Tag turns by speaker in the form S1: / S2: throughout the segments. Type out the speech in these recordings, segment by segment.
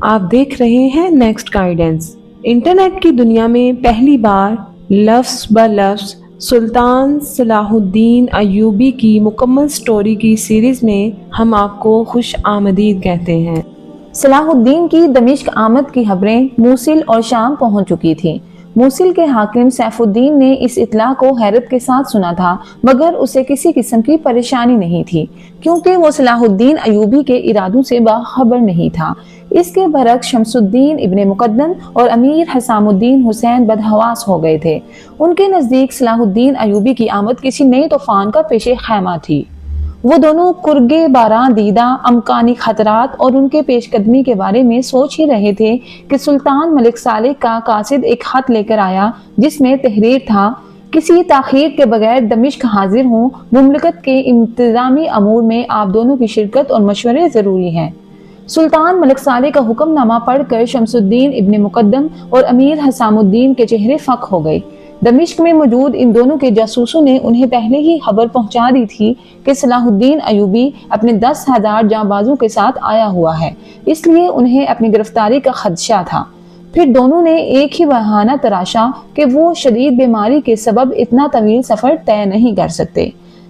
S1: آپ دیکھ رہے ہیں نیکسٹ گائیڈنس۔ انٹرنیٹ کی دنیا میں پہلی بار لفظ بہ لفظ سلطان صلاح الدین ایوبی کی مکمل سٹوری کی سیریز میں ہم آپ کو خوش آمدید کہتے ہیں۔
S2: صلاح الدین کی دمشق آمد کی خبریں موصل اور شام پہنچ چکی تھیں۔ موصل کے حاکم سیف الدین نے اس اطلاع کو حیرت کے ساتھ سنا تھا، مگر اسے کسی قسم کی پریشانی نہیں تھی، کیونکہ وہ صلاح الدین ایوبی کے ارادوں سے باخبر نہیں تھا۔ اس کے برعکس شمس الدین ابن مقدم اور امیر حسام الدین حسین بدحواس ہو گئے تھے۔ ان کے نزدیک صلاح الدین ایوبی کی آمد کسی نئے طوفان کا پیش خیمہ تھی۔ وہ دونوں کرگے باراں دیدہ امکانی خطرات اور ان کے پیش قدمی کے بارے میں سوچ ہی رہے تھے کہ سلطان ملک صالح کا قاصد ایک خط لے کر آیا، جس میں تحریر تھا: کسی تاخیر کے بغیر دمشق حاضر ہوں، مملکت کے انتظامی امور میں آپ دونوں کی شرکت اور مشورے ضروری ہیں۔ سلطان ملک صالح کا حکم نامہ پڑھ کر شمس الدین ابن مقدم اور امیر حسام الدین کے چہرے فک ہو گئے۔ دمشق میں موجود ان دونوں کے جاسوسوں نے انہیں پہلے ہی خبر پہنچا دی تھی کہ صلاح الدین ایوبی اپنے 10,000 جانبازوں کے ساتھ آیا ہوا ہے، اس لیے انہیں اپنی گرفتاری کا خدشہ تھا۔ پھر دونوں نے ایک ہی بہانہ تراشا کہ وہ شدید بیماری کے سبب اتنا طویل سفر طے نہیں کر سکتے۔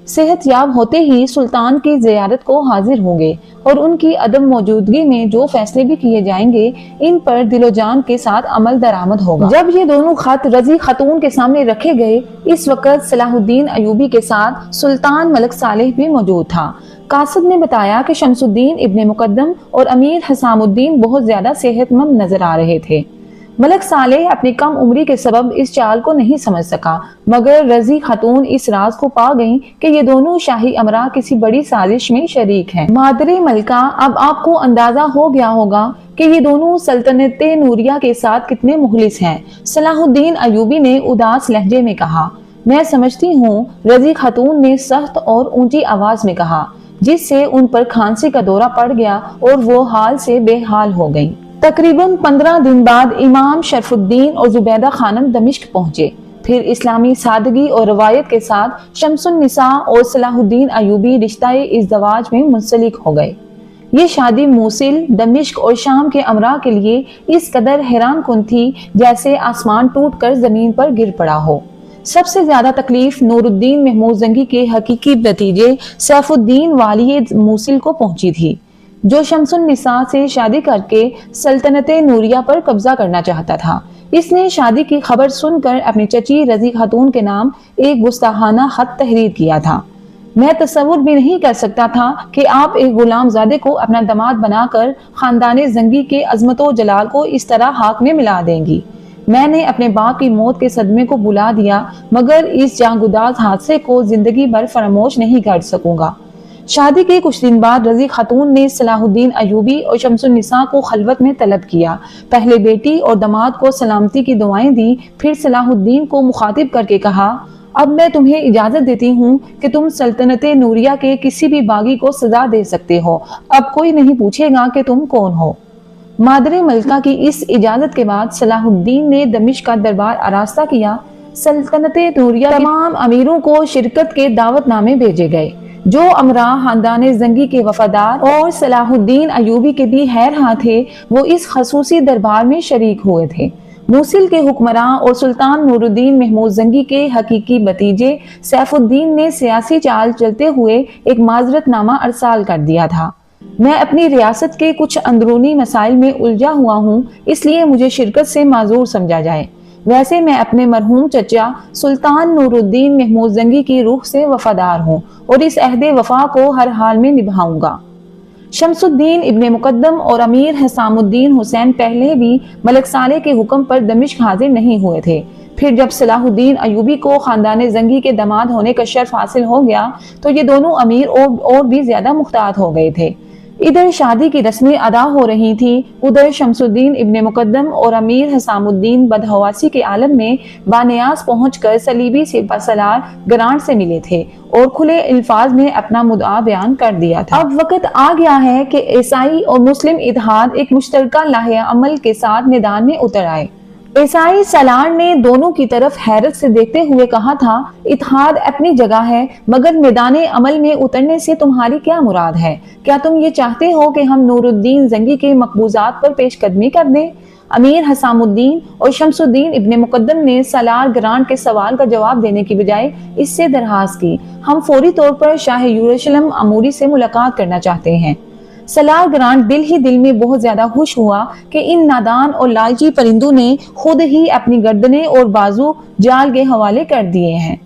S2: صحت یاب ہوتے ہی سلطان کی زیارت کو حاضر ہوں گے اور ان کی عدم موجودگی میں جو فیصلے بھی کیے جائیں گے ان پر دل و جان کے ساتھ عمل درآمد ہوگا۔ جب یہ دونوں خط رضی خاتون کے سامنے رکھے گئے، اس وقت صلاح الدین ایوبی کے ساتھ سلطان ملک صالح بھی موجود تھا۔ قاصد نے بتایا کہ شمس الدین ابن مقدم اور امیر حسام الدین بہت زیادہ صحت مند نظر آ رہے تھے۔ ملک صالح اپنی کم عمری کے سبب اس چال کو نہیں سمجھ سکا، مگر رضی خاتون اس راز کو پا گئیں کہ یہ دونوں شاہی امراء کسی بڑی سازش میں شریک ہیں۔ مادر ملکہ، اب آپ کو اندازہ ہو گیا ہوگا کہ یہ دونوں سلطنت نوریہ کے ساتھ کتنے مخلص ہیں، صلاح الدین ایوبی نے اداس لہجے میں کہا۔ میں سمجھتی ہوں، رضی خاتون نے سخت اور اونچی آواز میں کہا، جس سے ان پر کھانسی کا دورہ پڑ گیا اور وہ حال سے بے حال ہو گئیں۔ تقریباً 15 دن بعد امام شرف الدین اور زبیدہ خانم دمشق پہنچے۔ پھر اسلامی سادگی اور روایت کے ساتھ شمس النساء اور صلاح الدین ایوبی رشتہ ازدواج میں منسلک ہو گئے۔ یہ شادی موصل، دمشق اور شام کے امراء کے لیے اس قدر حیران کن تھی جیسے آسمان ٹوٹ کر زمین پر گر پڑا ہو۔ سب سے زیادہ تکلیف نور الدین محمود زنگی کے حقیقی بھتیجے سیف الدین والی موصل کو پہنچی تھی، جو شمس النساء سے شادی کر کے سلطنت نوریہ پر قبضہ کرنا چاہتا تھا۔ اس نے شادی کی خبر سن کر اپنی چچی رضی خاتون کے نام ایک گستاخانہ خط تحریر کیا تھا۔ میں تصور بھی نہیں کر سکتا تھا کہ آپ ایک غلام زادے کو اپنا داماد بنا کر خاندان زنگی کے عظمت و جلال کو اس طرح ہاک میں ملا دیں گی۔ میں نے اپنے باپ کی موت کے صدمے کو بھلا دیا، مگر اس جاں گداز حادثے کو زندگی بھر فراموش نہیں کر سکوں گا۔ شادی کے کچھ دن بعد رضی خاتون نے صلاح الدین ایوبی اور شمس النساء کو خلوت میں طلب کیا۔ پہلے بیٹی اور داماد کو سلامتی کی دعائیں دی، پھر صلاح الدین کو مخاطب کر کے کہا: اب میں تمہیں اجازت دیتی ہوں کہ تم سلطنت نوریہ کے کسی بھی باغی کو سزا دے سکتے ہو، اب کوئی نہیں پوچھے گا کہ تم کون ہو۔ مادر ملکہ کی اس اجازت کے بعد صلاح الدین نے دمشق کا دربار آراستہ کیا۔ سلطنت نوریہ کے تمام امیروں کو شرکت کے دعوت نامے بھیجے گئے۔ جو امراء خاندان زنگی کے وفادار اور صلاح الدین ایوبی کے بھی خیرخواہ تھے، وہ اس خصوصی دربار میں شریک ہوئے تھے۔ موصل کے حکمراں اور سلطان نور الدین محمود زنگی کے حقیقی بھتیجے سیف الدین نے سیاسی چال چلتے ہوئے ایک معذرت نامہ ارسال کر دیا تھا: میں اپنی ریاست کے کچھ اندرونی مسائل میں الجھا ہوا ہوں، اس لیے مجھے شرکت سے معذور سمجھا جائے۔ ویسے میں اپنے مرحوم چچا سلطان نور الدین محمود زنگی کی روح سے وفادار ہوں اور اس عہد وفا کو ہر حال میں نبھاؤں گا۔ شمس الدین ابن مقدم اور امیر حسام الدین حسین پہلے بھی ملک صالح کے حکم پر دمشق حاضر نہیں ہوئے تھے۔ پھر جب صلاح الدین ایوبی کو خاندان زنگی کے داماد ہونے کا شرف حاصل ہو گیا تو یہ دونوں امیر اور بھی زیادہ محتاط ہو گئے تھے۔ ادھر شادی کی رسمیں ادا ہو رہی تھی، ادھر شمس الدین ابن مقدم اور امیر حسام الدین بدحواسی کے عالم میں بانیاز پہنچ کر صلیبی سپہ سالار گرانٹ سے ملے تھے اور کھلے الفاظ میں اپنا مدعا بیان کر دیا تھا۔ اب وقت آ گیا ہے کہ عیسائی اور مسلم اتحاد ایک مشترکہ لائحہ عمل کے ساتھ میدان میں اتر آئے۔ عیسائی سالار نے دونوں کی طرف حیرت سے دیکھتے ہوئے کہا تھا، اتحاد اپنی جگہ ہے، مگر میدان عمل میں اترنے سے تمہاری کیا مراد ہے؟ کیا تم یہ چاہتے ہو کہ ہم نور الدین زنگی کے مقبوضات پر پیش قدمی کر دیں؟ امیر حسام الدین اور شمس الدین ابن مقدم نے سالار گرانٹ کے سوال کا جواب دینے کی بجائے اس سے درخواست کی، ہم فوری طور پر شاہ یروشلم اموری سے ملاقات کرنا چاہتے ہیں۔ سالار گرانٹ دل ہی دل میں بہت زیادہ خوش ہوا کہ ان نادان اور لالچی پرندوں نے خود ہی اپنی گردنیں اور بازو جال کے حوالے کر دیے ہیں،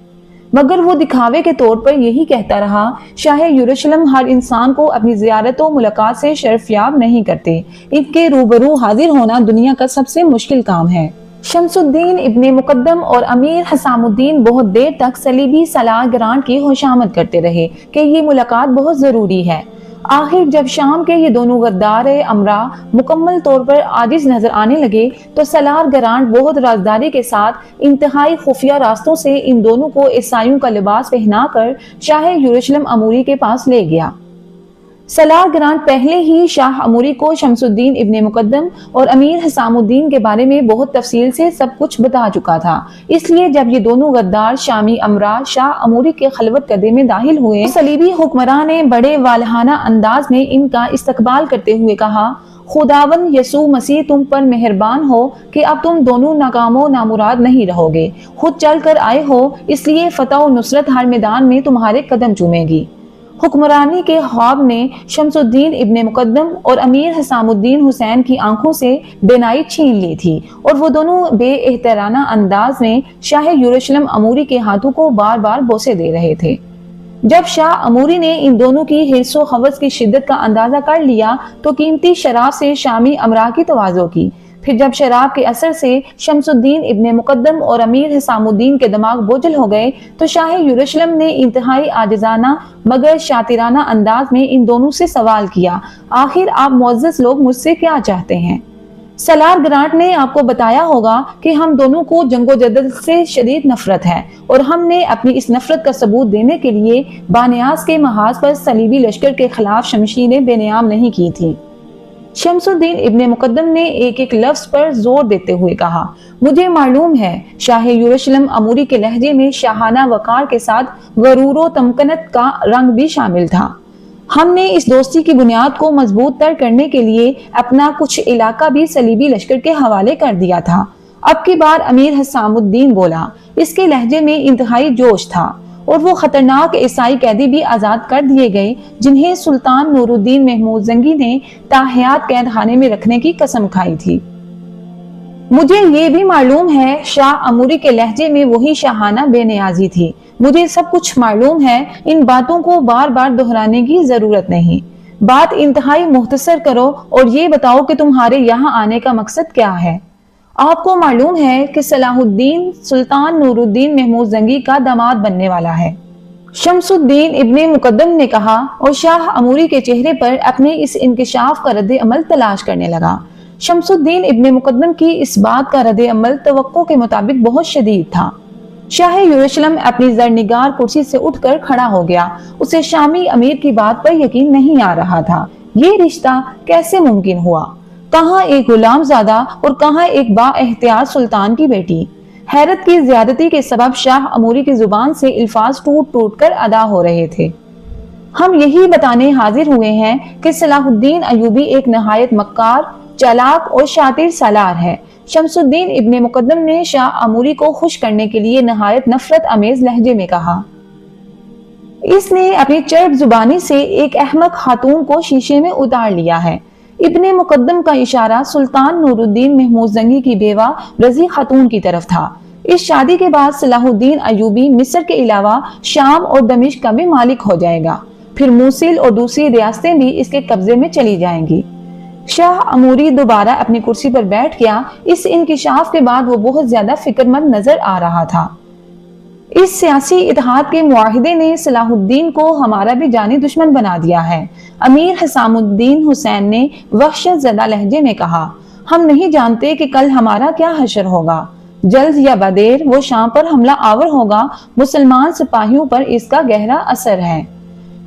S2: مگر وہ دکھاوے کے طور پر یہی کہتا رہا، شاہ یروشلم ہر انسان کو اپنی زیارت و ملاقات سے شرفیاب نہیں کرتے، ان کے روبرو حاضر ہونا دنیا کا سب سے مشکل کام ہے۔ شمس الدین ابن مقدم اور امیر حسام الدین بہت دیر تک صلیبی سالار گرانٹ کی خوشامد کرتے رہے کہ یہ ملاقات بہت ضروری ہے۔ آخر جب شام کے یہ دونوں غدار امراء مکمل طور پر عاجز نظر آنے لگے تو سالار گرانٹ بہت رازداری کے ساتھ انتہائی خفیہ راستوں سے ان دونوں کو عیسائیوں کا لباس پہنا کر شاہ یروشلم اموری کے پاس لے گیا۔ سالار گرانٹ پہلے ہی شاہ اموری کو شمس الدین ابن مقدم اور امیر حسام الدین کے بارے میں بہت تفصیل سے سب کچھ بتا چکا تھا، اس لیے جب یہ دونوں غدار شامی امراء شاہ اموری کے خلوت کدے میں داخل ہوئے، صلیبی حکمراں نے بڑے والہانہ انداز میں ان کا استقبال کرتے ہوئے کہا، خداوند یسوع مسیح تم پر مہربان ہو کہ اب تم دونوں ناکام و نامراد نہیں رہو گے، خود چل کر آئے ہو، اس لیے فتح و نصرت ہر میدان میں تمہارے قدم چومے گی۔ حکمرانی کے خواب نے شمس الدین ابن مقدم اور امیر حسام الدین حسین کی آنکھوں سے بینائی چھین لی تھی اور وہ دونوں بے احترامانہ انداز میں شاہ یروشلم اموری کے ہاتھوں کو بار بار بوسے دے رہے تھے۔ جب شاہ اموری نے ان دونوں کی حرص و ہوس کی شدت کا اندازہ کر لیا تو قیمتی شراب سے شامی امراء کی تواضع کی، پھر جب شراب کے اثر سے شمس الدین ابن مقدم اور امیر حسام الدین کے دماغ بوجھل ہو گئے تو شاہ یروشلم نے انتہائی عاجزانہ مگر شاطرانہ انداز میں ان دونوں سے سوال کیا، آخر آپ معزز لوگ مجھ سے کیا چاہتے ہیں؟ سالار گرانٹ نے آپ کو بتایا ہوگا کہ ہم دونوں کو جنگ و جدل سے شدید نفرت ہے اور ہم نے اپنی اس نفرت کا ثبوت دینے کے لیے بانیاز کے محاذ پر صلیبی لشکر کے خلاف شمشیریں بے نیام نہیں کی تھی۔ شمس الدین ابن مقدم نے ایک ایک لفظ پر زور دیتے ہوئے کہا، مجھے معلوم ہے شاہ یروشلم اموری کے لہجے میں شاہانہ وقار کے ساتھ غرور و تمکنت کا رنگ بھی شامل تھا۔ ہم نے اس دوستی کی بنیاد کو مضبوط تر کرنے کے لیے اپنا کچھ علاقہ بھی صلیبی لشکر کے حوالے کر دیا تھا۔ اب کی بار امیر حسام الدین بولا، اس کے لہجے میں انتہائی جوش تھا، اور وہ خطرناک عیسائی قیدی بھی آزاد کر دیے گئے جنہیں سلطان نور الدین محمود زنگی نے تاحیات قید خانے میں رکھنے کی قسم کھائی تھی۔ مجھے یہ بھی معلوم ہے شاہ اموری کے لہجے میں وہی شاہانہ بے نیازی تھی۔ مجھے سب کچھ معلوم ہے، ان باتوں کو بار بار دہرانے کی ضرورت نہیں۔ بات انتہائی مختصر کرو اور یہ بتاؤ کہ تمہارے یہاں آنے کا مقصد کیا ہے۔ آپ کو معلوم ہے کہ صلاح الدین سلطان نور الدین محمود زنگی کا داماد بننے والا ہے، شمس الدین ابن مقدم نے کہا، اور شاہ اموری کے چہرے پر اپنے اس انکشاف کا رد عمل تلاش کرنے لگا۔ شمس الدین ابن مقدم کی اس بات کا رد عمل توقع کے مطابق بہت شدید تھا۔ شاہ یروشلم اپنی زرنگار کرسی سے اٹھ کر کھڑا ہو گیا، اسے شامی امیر کی بات پر یقین نہیں آ رہا تھا۔ یہ رشتہ کیسے ممکن ہوا؟ کہاں ایک غلام زادہ اور کہاں ایک با اختیار سلطان کی بیٹی؟ حیرت کی زیادتی کے سبب شاہ اموری کی زبان سے الفاظ ٹوٹ ٹوٹ کر ادا ہو رہے تھے۔ ہم یہی بتانے حاضر ہوئے ہیں کہ صلاح الدین ایوبی ایک نہایت مکار، چالاک اور شاطر سالار ہے۔ شمس الدین ابن مقدم نے شاہ اموری کو خوش کرنے کے لیے نہایت نفرت امیز لہجے میں کہا، اس نے اپنی چرب زبانی سے ایک احمق خاتون کو شیشے میں اتار لیا ہے۔ ابن مقدم کا اشارہ سلطان نور الدین محمود زنگی کی بیوہ رضی خاتون کی طرف تھا۔ اس شادی کے بعد صلاح الدین ایوبی مصر کے علاوہ شام اور دمشق کا بھی مالک ہو جائے گا، پھر موصل اور دوسری ریاستیں بھی اس کے قبضے میں چلی جائیں گی۔ شاہ اموری دوبارہ اپنی کرسی پر بیٹھ گیا۔ اس انکشاف کے بعد وہ بہت زیادہ فکر مند نظر آ رہا تھا۔ اس سیاسی اتحاد کے معاہدے نے صلاح الدین کو ہمارا بھی جانی دشمن بنا دیا ہے، امیر حسام الدین حسین نے وحشت زدہ لہجے میں کہا۔ ہم نہیں جانتے کہ کل ہمارا کیا حشر ہوگا، جلد یا بدیر وہ شام پر حملہ آور ہوگا، مسلمان سپاہیوں پر اس کا گہرا اثر ہے۔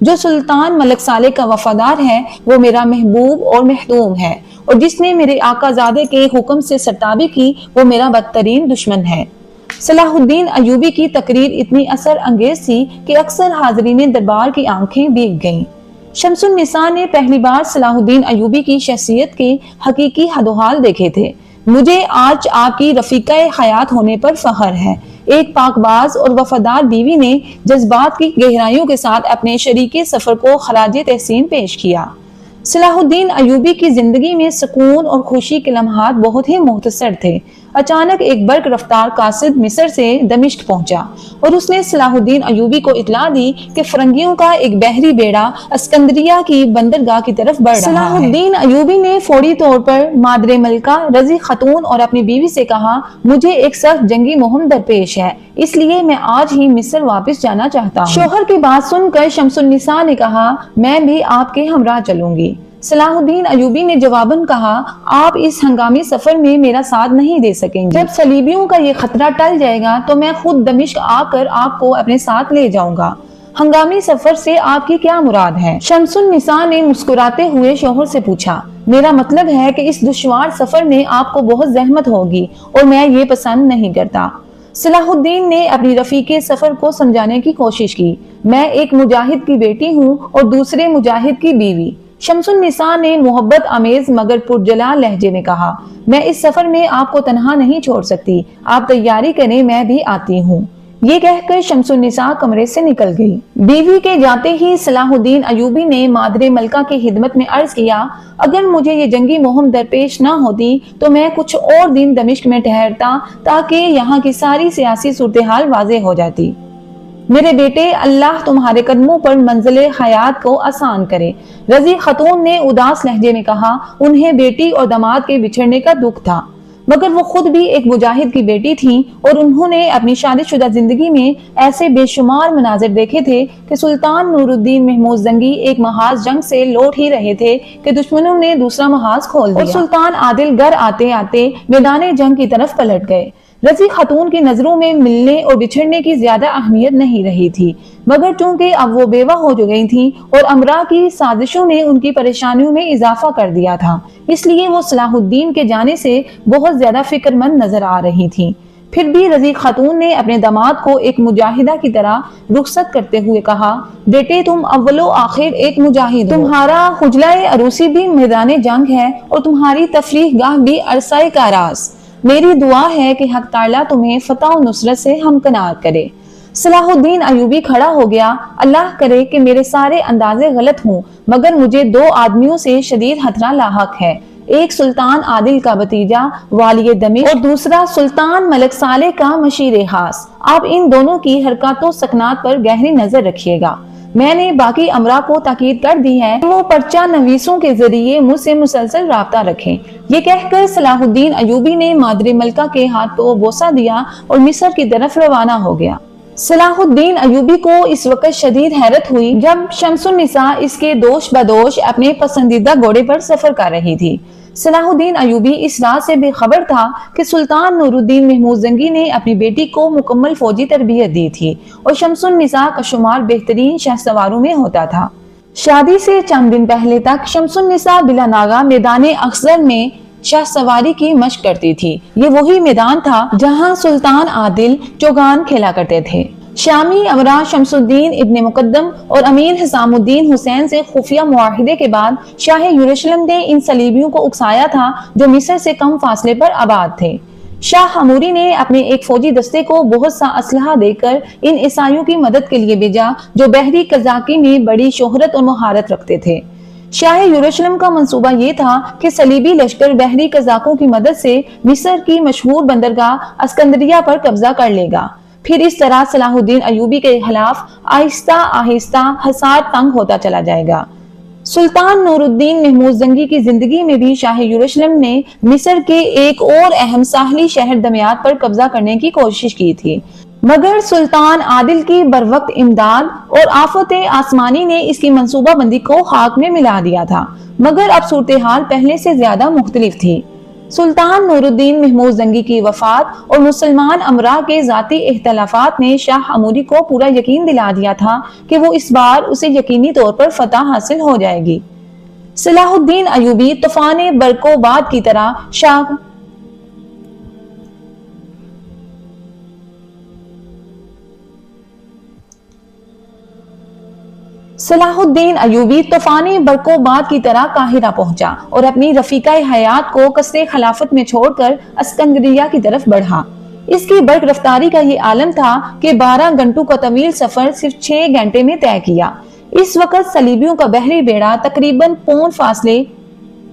S2: جو سلطان ملک صالح کا وفادار ہے وہ میرا محبوب اور محتوم ہے، اور جس نے میرے آقا زادے کے حکم سے سرتابی کی وہ میرا بدترین دشمن ہے۔ صلاح الدین ایوبی کی تقریر اتنی اثر انگیز تھی کہ اکثر حاضرین دربار کی آنکھیں بھیگ گئیں۔ شمس النساء نے پہلی بار صلاح الدین ایوبی کی شخصیت کے حقیقی حد و حال دیکھے تھے۔ مجھے آج آپ کی رفیقہ حیات ہونے پر فخر ہے۔ ایک پاک باز اور وفادار بیوی نے جذبات کی گہرائیوں کے ساتھ اپنے شریک سفر کو خراج تحسین پیش کیا۔ صلاح الدین ایوبی کی زندگی میں سکون اور خوشی کے لمحات بہت ہی مختصر تھے۔ اچانک ایک برق رفتار قاصد مصر سے دمشق پہنچا اور اس نے صلاح الدین ایوبی کو اطلاع دی کہ فرنگیوں کا ایک بحری بیڑا اسکندریہ کی بندرگاہ کی طرف بڑھ رہا ہے۔ صلاح الدین ایوبی نے فوری طور پر مادر ملکہ رضی خاتون اور اپنی بیوی سے کہا، مجھے ایک سخت جنگی مہم درپیش ہے، اس لیے میں آج ہی مصر واپس جانا چاہتا ہوں۔ شوہر کی بات سن کر شمس النساء نے کہا، میں بھی آپ کے ہمراہ چلوں گی۔ صلاح الدین ایوبی نے جواباً کہا، آپ اس ہنگامی سفر میں میرا ساتھ نہیں دے سکیں گے۔ جب صلیبیوں کا یہ خطرہ ٹل جائے گا تو میں خود دمشق آ کر آپ کو اپنے ساتھ لے جاؤں گا۔ ہنگامی سفر سے آپ کی کیا مراد ہے؟ شمس النساء نے مسکراتے ہوئے شوہر سے پوچھا، میرا مطلب ہے کہ اس دشوار سفر میں آپ کو بہت زحمت ہوگی اور میں یہ پسند نہیں کرتا۔ صلاح الدین نے اپنی رفیق سفر کو سمجھانے کی کوشش کی، میں ایک مجاہد کی بیٹی ہوں اور دوسرے مجاہد کی بیوی۔ شمس النساء نے محبت آمیز مگر پرجلال لہجے میں کہا، میں اس سفر میں آپ کو تنہا نہیں چھوڑ سکتی، آپ تیاری کریں، میں بھی آتی ہوں۔ یہ کہہ کر شمس النساء کمرے سے نکل گئی۔ بیوی کے جاتے ہی صلاح الدین ایوبی نے مادر ملکہ کی خدمت میں عرض کیا، اگر مجھے یہ جنگی مہم درپیش نہ ہوتی تو میں کچھ اور دن دمشق میں ٹھہرتا تاکہ یہاں کی ساری سیاسی صورتحال واضح ہو جاتی۔ میرے بیٹے، اللہ تمہارے قدموں پر منزل حیات کو آسان کرے۔ رضی خاتون نے اداس لہجے میں کہا، انہیں بیٹی اور داماد کے بچھڑنے کا دکھ تھا، مگر وہ خود بھی ایک مجاہد کی بیٹی تھیں اور انہوں نے اپنی شادی شدہ زندگی میں ایسے بے شمار مناظر دیکھے تھے کہ سلطان نور الدین محمود زنگی ایک محاذ جنگ سے لوٹ ہی رہے تھے کہ دشمنوں نے دوسرا محاذ کھول دیا اور سلطان عادل گھر آتے آتے میدان جنگ کی طرف پلٹ گئے۔ رضی خاتون کی نظروں میں ملنے اور بچھڑنے کی زیادہ اہمیت نہیں رہی تھی، مگر چونکہ اب وہ بیوہ ہو گئی تھیں اور امراء کی سازشوں نے ان کی پریشانیوں میں اضافہ کر دیا تھا، اس لیے وہ صلاح الدین کے جانے سے بہت زیادہ فکر مند نظر آ رہی تھیں۔ پھر بھی رضی خاتون نے اپنے داماد کو ایک مجاہدہ کی طرح رخصت کرتے ہوئے کہا، بیٹے تم اول و آخر ایک مجاہد ہو، تمہارا حجلہ عروسی بھی میدان جنگ ہے اور تمہاری تفریح گاہ بھی عرصہ کاراس۔ میری دعا ہے کہ حق تعالیٰ تمہیں فتح و نصرت سے ہمکنار کرے۔ صلاح الدین ایوبی کھڑا ہو گیا، اللہ کرے کہ میرے سارے اندازے غلط ہوں، مگر مجھے دو آدمیوں سے شدید خطرہ لاحق ہے، ایک سلطان عادل کا بھتیجا والی دمشق اور دوسرا سلطان ملک صالح کا مشیر خاص۔ آپ ان دونوں کی حرکات و سکنات پر گہری نظر رکھیے گا۔ میں نے باقی امراء کو تاکید کر دی ہے کہ وہ پرچہ نویسوں کے ذریعے مجھ سے مسلسل رابطہ رکھیں۔ یہ کہہ کر صلاح الدین ایوبی نے مادر ملکہ کے ہاتھ کو بوسہ دیا اور مصر کی طرف روانہ ہو گیا۔ صلاح الدین ایوبی کو اس وقت شدید حیرت ہوئی جب شمس النساء اس کے دوش بدوش اپنے پسندیدہ گھوڑے پر سفر کر رہی تھی۔ صلاح الدین ایوبی اس رات سے بے خبر تھا کہ سلطان نور الدین محمود زنگی نے اپنی بیٹی کو مکمل فوجی تربیت دی تھی اور شمس النساء کا شمار بہترین شہ سواروں میں ہوتا تھا۔ شادی سے چند دن پہلے تک شمس النساء بلا ناغہ میدان اخضر میں شاہ سواری کی مشق کرتی تھی۔ یہ وہی میدان تھا جہاں سلطان عادل چوگان کھیلا کرتے تھے۔ شامی امراء شمس الدین ابن مقدم اور امیر حسام الدین حسین سے خفیہ معاہدے کے بعد شاہ یروشلم نے ان صلیبیوں کو اکسایا تھا جو مصر سے کم فاصلے پر آباد تھے۔ شاہ حموری نے اپنے ایک فوجی دستے کو بہت سا اسلحہ دے کر ان عیسائیوں کی مدد کے لیے بھیجا جو بحری قزاقی میں بڑی شہرت اور مہارت رکھتے تھے۔ شاہ یروشلم کا منصوبہ یہ تھا کہ صلیبی لشکر بحری قزاقوں کی مدد سے مصر کی مشہور بندرگاہ اسکندریہ پر قبضہ کر لے گا۔ پھر اس طرح صلاح الدین ایوبی کے خلاف آہستہ آہستہ حصار تنگ ہوتا چلا جائے گا۔ سلطان نور الدین محمود زنگی کی زندگی میں بھی شاہ یروشلم نے مصر کے ایک اور اہم ساحلی شہر دمیاط پر قبضہ کرنے کی کوشش کی تھی، مگر سلطان عادل کی بروقت امداد اور آفت آسمانی نے اس کی منصوبہ بندی کو خاک میں ملا دیا تھا۔ مگر اب صورتحال پہلے سے زیادہ مختلف تھی۔ سلطان نورالدین محمود زنگی کی وفات اور مسلمان امراء کے ذاتی اختلافات نے شاہ عموری کو پورا یقین دلا دیا تھا کہ وہ اس بار اسے یقینی طور پر فتح حاصل ہو جائے گی۔ صلاح الدین ایوبی طوفان برقوباد کی طرح صلاح الدین ایوبی طوفان برقوباد کی طرح قاہرہ پہنچا اور اپنی رفیقہ حیات کو قصر خلافت میں چھوڑ کر اسکندریہ کی طرف بڑھا۔ اس کی برق رفتاری کا یہ عالم تھا کہ 12 گھنٹوں کا طویل سفر صرف 6 گھنٹے میں طے کیا۔ اس وقت صلیبیوں کا بحری بیڑا تقریباً پون فاصلے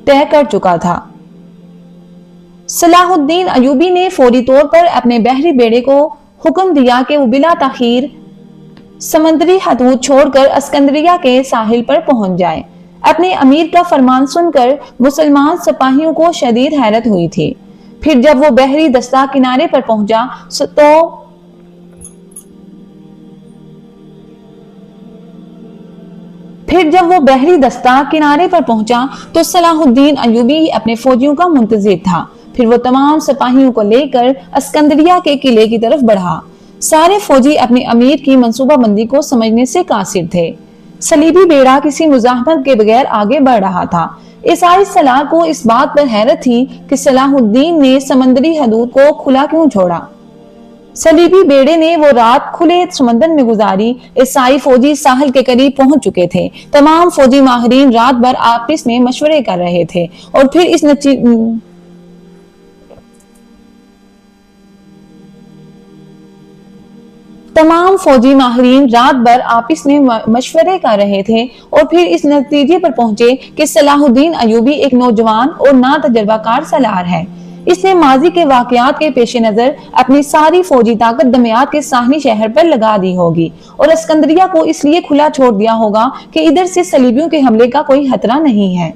S2: طے کر چکا تھا۔ صلاح الدین ایوبی نے فوری طور پر اپنے بحری بیڑے کو حکم دیا کہ وہ بلا تاخیر سمندری حدود چھوڑ کر اسکندریہ کے ساحل پر پہنچ جائے۔ اپنے امیر کا فرمان سن کر مسلمان سپاہیوں کو شدید حیرت ہوئی تھی۔ پھر جب وہ بحری دستہ کنارے پر پہنچا تو صلاح الدین ایوبی اپنے فوجیوں کا منتظر تھا۔ پھر وہ تمام سپاہیوں کو لے کر اسکندریہ کے قلعے کی طرف بڑھا۔ سارے فوجی اپنے امیر کی منصوبہ بندی کو سمجھنے سے قاصر تھے۔ صلیبی بیڑا کسی مزاحمت کے بغیر آگے بڑھ رہا تھا۔ عیسائی سلاح کو اس بات پر حیرت تھی کہ صلاح الدین نے سمندری حدود کو کھلا کیوں چھوڑا۔ صلیبی بیڑے نے وہ رات کھلے سمندر میں گزاری۔ عیسائی فوجی ساحل کے قریب پہنچ چکے تھے۔ تمام فوجی ماہرین رات بھر آپس میں مشورے کر رہے تھے اور پھر اس نتیجے پر پہنچے کہ صلاح الدین ایوبی ایک نوجوان اور نا تجربہ کار سالار ہے۔ اس نے ماضی کے واقعات کے پیش نظر اپنی ساری فوجی طاقت دمیاط کے ساحلی شہر پر لگا دی ہوگی اور اسکندریہ کو اس لیے کھلا چھوڑ دیا ہوگا کہ ادھر سے صلیبیوں کے حملے کا کوئی خطرہ نہیں ہے۔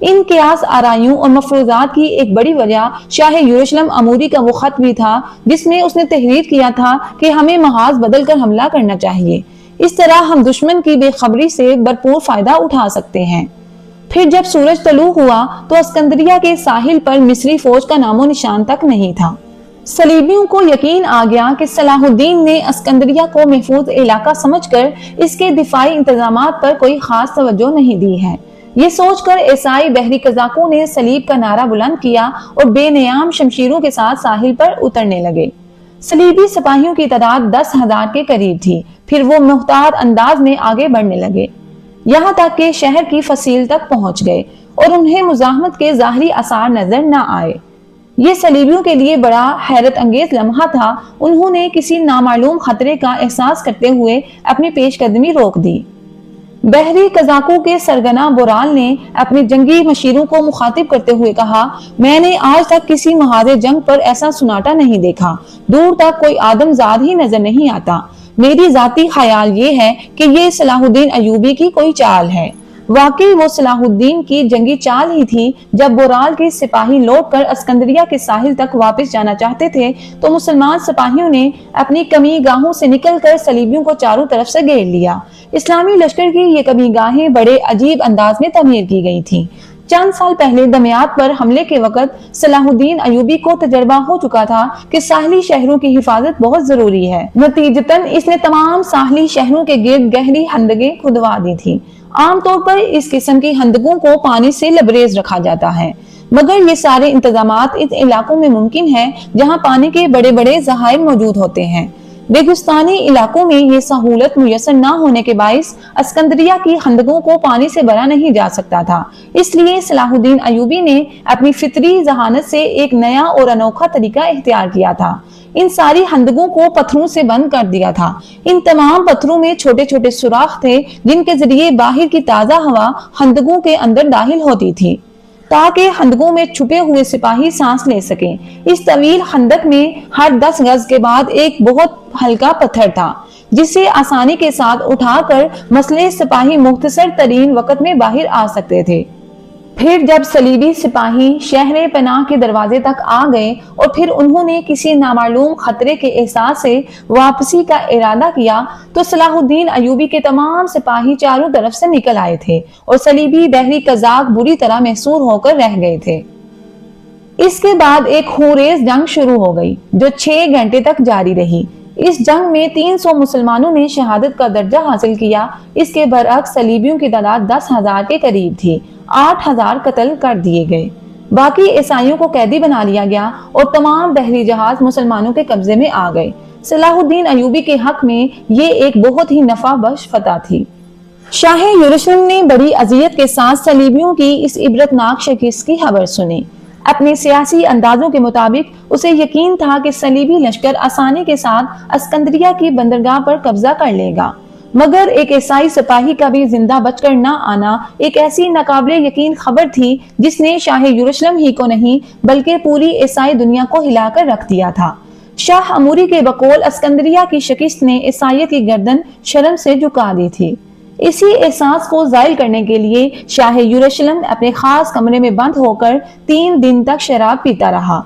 S2: ان قیاس آرائیوں اور مفروضات کی ایک بڑی وجہ شاہ یروشلم عموری کا وہ خط بھی تھا جس میں اس نے تحریر کیا تھا کہ ہمیں محاذ بدل کر حملہ کرنا چاہیے۔ اس طرح ہم دشمن کی بے خبری سے بھرپور فائدہ اٹھا سکتے ہیں۔ پھر جب سورج طلوع ہوا تو اسکندریہ کے ساحل پر مصری فوج کا نام و نشان تک نہیں تھا۔ صلیبیوں کو یقین آ گیا کہ صلاح الدین نے اسکندریہ کو محفوظ علاقہ سمجھ کر اس کے دفاعی انتظامات پر کوئی خاص توجہ نہیں دی ہے۔ یہ سوچ کر عیسائی بحری قزاقوں نے صلیب کا نعرہ بلند کیا اور بے نیام شمشیروں کے ساتھ ساحل پر اترنے لگے۔ صلیبی سپاہیوں کی تعداد 10,000 کے قریب تھی۔ پھر وہ محتاط انداز میں آگے بڑھنے لگے، یہاں تک کہ شہر کی فصیل تک پہنچ گئے اور انہیں مزاحمت کے ظاہری آثار نظر نہ آئے۔ یہ صلیبیوں کے لیے بڑا حیرت انگیز لمحہ تھا۔ انہوں نے کسی نامعلوم خطرے کا احساس کرتے ہوئے اپنی پیش قدمی روک دی۔ بحری قزاقوں کے سرگنا بورال نے اپنے جنگی مشیروں کو مخاطب کرتے ہوئے کہا، میں نے آج تک کسی محاذ جنگ پر ایسا سناٹا نہیں دیکھا، دور تک کوئی آدم زاد ہی نظر نہیں آتا۔ میری ذاتی خیال یہ ہے کہ یہ صلاح الدین ایوبی کی کوئی چال ہے۔ واقعی وہ صلاح الدین کی جنگی چال ہی تھی۔ جب بورال کے سپاہی لوٹ کر اسکندریہ کے ساحل تک واپس جانا چاہتے تھے تو مسلمان سپاہیوں نے اپنی کمی گاہوں سے نکل کر صلیبیوں کو چاروں طرف سے گھیر لیا۔ اسلامی لشکر کی یہ کمی گاہیں بڑے عجیب انداز میں تعمیر کی گئی تھیں۔ چند سال پہلے دمیاط پر حملے کے وقت صلاح الدین ایوبی کو تجربہ ہو چکا تھا کہ ساحلی شہروں کی حفاظت بہت ضروری ہے۔ نتیجتاً اس نے تمام ساحلی شہروں کے گرد گہری خندقیں کھدوا دی تھی۔ عام طور پر اس قسم کی خندقوں کو پانی سے لبریز رکھا جاتا ہے، مگر یہ سارے انتظامات اس علاقوں میں ممکن ہے جہاں پانی کے بڑے بڑے ذخائر موجود ہوتے ہیں۔ ریگستانی علاقوں میں یہ سہولت میسر نہ ہونے کے باعث اسکندریہ کی خندقوں کو پانی سے بھرا نہیں جا سکتا تھا۔ اس لیے صلاح الدین ایوبی نے اپنی فطری ذہانت سے ایک نیا اور انوکھا طریقہ اختیار کیا تھا۔ ان ساری خندقوں کو پتھروں سے بند کر دیا تھا۔ ان تمام پتھروں میں چھوٹے چھوٹے سوراخ تھے جن کے ذریعے باہر کی تازہ ہوا خندقوں کے اندر داخل ہوتی تھی تاکہ خندقوں میں چھپے ہوئے سپاہی سانس لے سکیں۔ اس طویل خندق میں ہر 10 گز کے بعد ایک بہت ہلکا پتھر تھا جسے آسانی کے ساتھ اٹھا کر مسلح سپاہی مختصر ترین وقت میں باہر آ سکتے تھے۔ پھر جب صلیبی سپاہی شہر پناہ کے دروازے تک آ گئے اور پھر انہوں نے کسی نامعلوم خطرے کے احساس سے واپسی کا ارادہ کیا تو صلاح الدین ایوبی کے تمام سپاہی چاروں طرف سے نکل آئے تھے اور صلیبی بحری قزاق بری طرح محصور ہو کر رہ گئے تھے۔ اس کے بعد ایک خونریز جنگ شروع ہو گئی جو 6 گھنٹے تک جاری رہی۔ اس جنگ میں 300 مسلمانوں نے شہادت کا درجہ حاصل کیا۔ اس کے برعکس صلیبیوں کی تعداد 10,000 کے قریب تھی۔ 8,000 قتل کر دیے گئے، باقی عیسائیوں کو قیدی بنا لیا گیا اور تمام بحری جہاز مسلمانوں کے قبضے میں آ گئے۔ صلاح الدین ایوبی کے حق میں یہ ایک بہت ہی نفع بخش فتح تھی۔ شاہ یروشلم نے بڑی اذیت کے ساتھ صلیبیوں کی اس عبرتناک شکست کی خبر سنی۔ اپنے سیاسی اندازوں کے مطابق اسے یقین تھا کہ صلیبی لشکر آسانی کے ساتھ اسکندریہ کی بندرگاہ پر قبضہ کر لے گا، مگر ایک عیسائی سپاہی کا بھی زندہ بچ کر نہ آنا ایک ایسی ناقابل یقین خبر تھی جس نے شاہ یروشلم ہی کو نہیں بلکہ پوری عیسائی دنیا کو ہلا کر رکھ دیا تھا۔ شاہ اموری کے بقول اسکندریہ کی شکست نے عیسائیت کی گردن شرم سے جھکا دی تھی۔ اسی احساس کو زائل کرنے کے لیے شاہ یروشلم اپنے خاص کمرے میں بند ہو کر 3 دن تک شراب پیتا رہا۔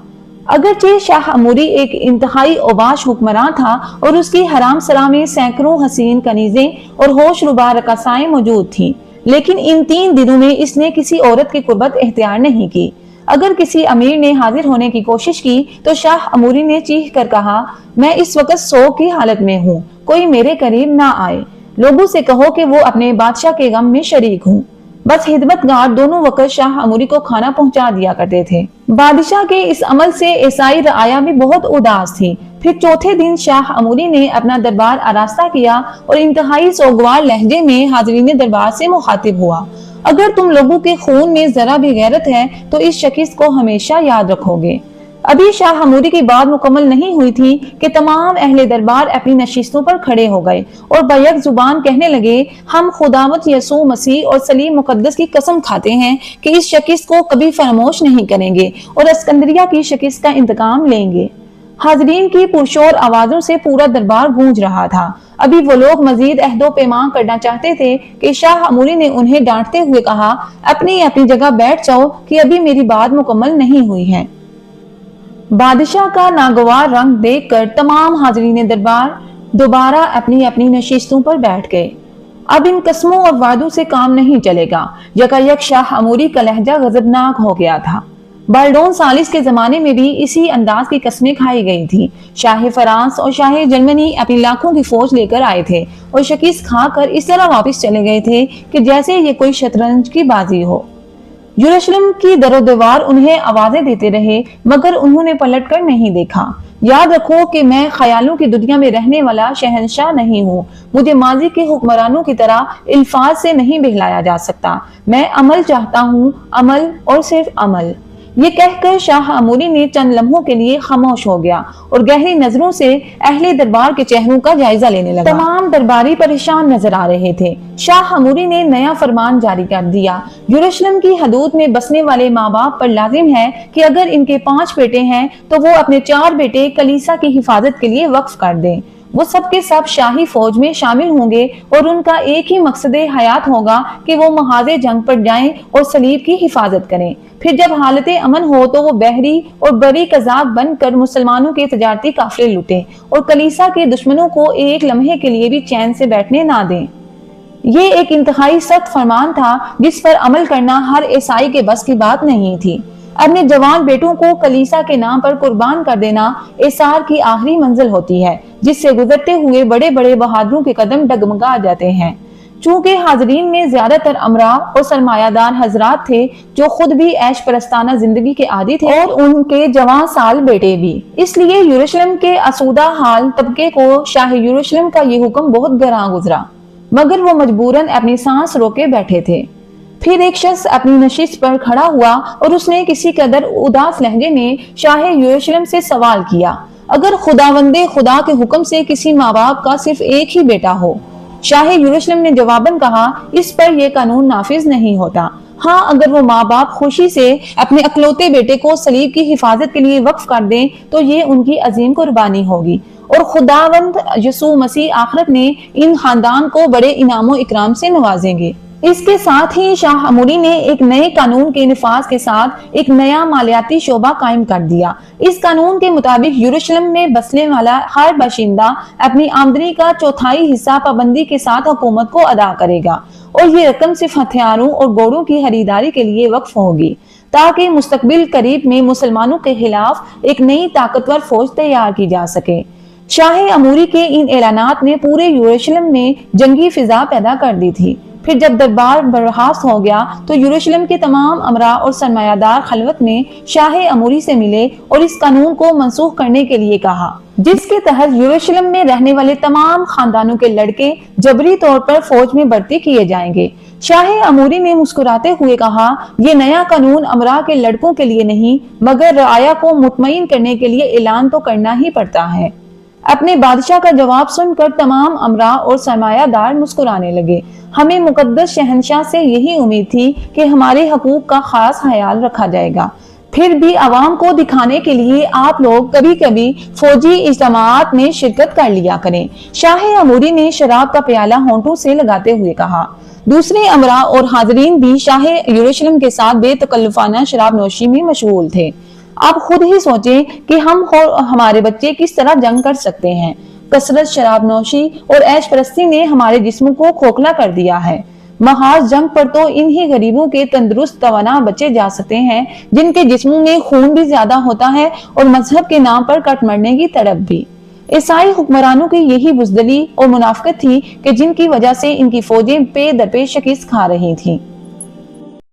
S2: اگرچہ شاہ اموری ایک انتہائی اوباش حکمراں تھا اور اس کی حرام سرا میں سینکڑوں حسین کنیزیں اور ہوش ربا رقاصائیں موجود تھیں، لیکن ان 3 دنوں میں اس نے کسی عورت کی قربت اختیار نہیں کی۔ اگر کسی امیر نے حاضر ہونے کی کوشش کی تو شاہ اموری نے چیخ کر کہا، میں اس وقت سوگ کی حالت میں ہوں، کوئی میرے قریب نہ آئے، لوگوں سے کہو کہ وہ اپنے بادشاہ کے غم میں شریک ہوں۔ بس خدمت گار دونوں وقت شاہ اموری کو کھانا پہنچا دیا کرتے تھے۔ بادشاہ کے اس عمل سے عیسائی رعایا بھی بہت اداس تھی۔ پھر چوتھے دن شاہ اموری نے اپنا دربار آراستہ کیا اور انتہائی سوگوار لہجے میں حاضرین دربار سے مخاطب ہوا، اگر تم لوگوں کے خون میں ذرا بھی غیرت ہے تو اس شکست کو ہمیشہ یاد رکھو گے۔ ابھی شاہ اموری کی بات مکمل نہیں ہوئی تھی کہ تمام اہل دربار اپنی نشستوں پر کھڑے ہو گئے اور بیک زبان کہنے لگے، ہم خداوند یسوع مسیح اور صلیب مقدس کی قسم کھاتے ہیں کہ اس شکست کو کبھی فراموش نہیں کریں گے اور اسکندریہ کی شکست کا انتقام لیں گے۔ حاضرین کی پرشور آوازوں سے پورا دربار گونج رہا تھا۔ ابھی وہ لوگ مزید عہد و پیمان کرنا چاہتے تھے کہ شاہ اموری نے انہیں ڈانٹتے ہوئے کہا، اپنی جگہ بیٹھ جاؤ کہ ابھی میری بات مکمل نہیں ہوئی ہے۔ بادشاہ کا ناگوار رنگ دیکھ کر تمام حاضرین دربار دوبارہ اپنی اپنی نشستوں پر بیٹھ گئے۔ اب ان قسموں اور وعدوں سے کام نہیں چلے گا۔ یکایک شاہ اموری کا لہجہ غضبناک ہو گیا تھا۔ بالڈون ثالث کے زمانے میں بھی اسی انداز کی قسمیں کھائی گئی تھی۔ شاہ فرانس اور شاہ جرمنی اپنی لاکھوں کی فوج لے کر آئے تھے اور شکست کھا کر اس طرح واپس چلے گئے تھے کہ جیسے یہ کوئی شطرنج کی بازی ہو۔ یروشلم کی در و دیوار انہیں آوازیں دیتے رہے مگر انہوں نے پلٹ کر نہیں دیکھا۔ یاد رکھو کہ میں خیالوں کی دنیا میں رہنے والا شہنشاہ نہیں ہوں، مجھے ماضی کے حکمرانوں کی طرح الفاظ سے نہیں بہلایا جا سکتا، میں عمل چاہتا ہوں، عمل اور صرف عمل۔ یہ کہہ کر شاہ اموری نے چند لمحوں کے لیے خاموش ہو گیا اور گہری نظروں سے اہل دربار کے چہروں کا جائزہ لینے لگا۔ تمام درباری پریشان نظر آ رہے تھے۔ شاہ اموری نے نیا فرمان جاری کر دیا، یروشلم کی حدود میں بسنے والے ماں باپ پر لازم ہے کہ اگر ان کے 5 بیٹے ہیں تو وہ اپنے 4 بیٹے کلیسا کی حفاظت کے لیے وقف کر دیں۔ وہ سب کے سب شاہی فوج میں شامل ہوں گے اور ان کا ایک ہی مقصد حیات ہوگا کہ وہ محاذ جنگ پر جائیں اور صلیب کی حفاظت کریں۔ پھر جب حالت امن ہو تو وہ بحری اور بری قذاق بن کر مسلمانوں کے تجارتی قافلے لوٹیں اور کلیسا کے دشمنوں کو ایک لمحے کے لیے بھی چین سے بیٹھنے نہ دیں۔ یہ ایک انتہائی سخت فرمان تھا جس پر عمل کرنا ہر عیسائی کے بس کی بات نہیں تھی۔ اپنے جوان بیٹوں کو کلیسا کے نام پر قربان کر دینا ایثار کی آخری منزل ہوتی ہے جس سے گزرتے ہوئے بڑے بڑے بہادروں کے قدم ڈگمگا جاتے ہیں۔ چونکہ حاضرین میں زیادہ تر امراء اور سرمایہ دار حضرات تھے جو خود بھی عیش پرستانہ زندگی کے عادی تھے اور ان کے جوان سال بیٹے بھی، اس لیے یروشلم کے آسودہ حال طبقے کو شاہ یروشلم کا یہ حکم بہت گراں گزرا، مگر وہ مجبوراً اپنی سانس روکے بیٹھے تھے۔ پھر ایک شخص اپنی نشست پر کھڑا ہوا اور اس نے کسی قدر اداس لہجے میں شاہ یروشلم سے سوال کیا، اگر خداوند خدا کے حکم سے کسی ماں باپ کا صرف ایک ہی بیٹا ہو؟ شاہ یروشلم نے جواباً کہا، اس پر یہ قانون نافذ نہیں ہوتا۔ ہاں، اگر وہ ماں باپ خوشی سے اپنے اکلوتے بیٹے کو صلیب کی حفاظت کے لیے وقف کر دیں تو یہ ان کی عظیم قربانی ہوگی اور خداوند یسوع مسیح آخرت میں ان خاندان کو بڑے انعام و اکرام سے نوازیں گے۔ اس کے ساتھ ہی شاہ اموری نے ایک نئے قانون کے نفاذ کے ساتھ ایک نیا مالیاتی شعبہ قائم کر دیا۔ اس قانون کے مطابق یروشلم میں بسنے والا ہر باشندہ اپنی آمدنی کا 1/4 حصہ پابندی کے ساتھ حکومت کو ادا کرے گا، اور یہ رقم صرف ہتھیاروں اور گھوڑوں کی خریداری کے لیے وقف ہوگی، تاکہ مستقبل قریب میں مسلمانوں کے خلاف ایک نئی طاقتور فوج تیار کی جا سکے۔ شاہ اموری کے ان اعلانات نے پورے یروشلم میں جنگی فضا پیدا کر دی تھی۔ پھر جب دربار برخاست ہو گیا تو یروشلم کے تمام امراء اور سرمایہ دار خلوت میں شاہ اموری سے ملے اور اس قانون کو منسوخ کرنے کے لیے کہا، جس کے تحت یروشلم میں رہنے والے تمام خاندانوں کے لڑکے جبری طور پر فوج میں بھرتی کیے جائیں گے۔ شاہ اموری نے مسکراتے ہوئے کہا، یہ نیا قانون امراء کے لڑکوں کے لیے نہیں مگر رعایا کو مطمئن کرنے کے لیے اعلان تو کرنا ہی پڑتا ہے۔ اپنے بادشاہ کا جواب سن کر تمام امراء اور سرمایہ دار مسکرانے لگے۔ ہمیں مقدس شہنشاہ سے یہی امید تھی کہ ہمارے حقوق کا خاص خیال رکھا جائے گا، پھر بھی عوام کو دکھانے کے لیے آپ لوگ کبھی کبھی فوجی اجتماعات میں شرکت کر لیا کریں۔ شاہ اموری نے شراب کا پیالہ ہونٹوں سے لگاتے ہوئے کہا۔ دوسرے امراء اور حاضرین بھی شاہ یروشلم کے ساتھ بے تکلفانہ شراب نوشی میں مشغول تھے۔ آپ خود ہی سوچیں کہ ہم اور ہمارے بچے کس طرح جنگ کر سکتے ہیں۔ کثرت شراب نوشی اور عیش پرستی نے ہمارے جسم کو کھوکھلا کر دیا ہے۔ محاذ جنگ پر تو انہی غریبوں کے تندرست توانا بچے جا سکتے ہیں جن کے جسموں میں خون بھی زیادہ ہوتا ہے اور مذہب کے نام پر کٹ مرنے کی تڑپ بھی۔ عیسائی حکمرانوں کی یہی بزدلی اور منافقت تھی کہ جن کی وجہ سے ان کی فوجیں پے در پے شکست کھا رہی تھیں۔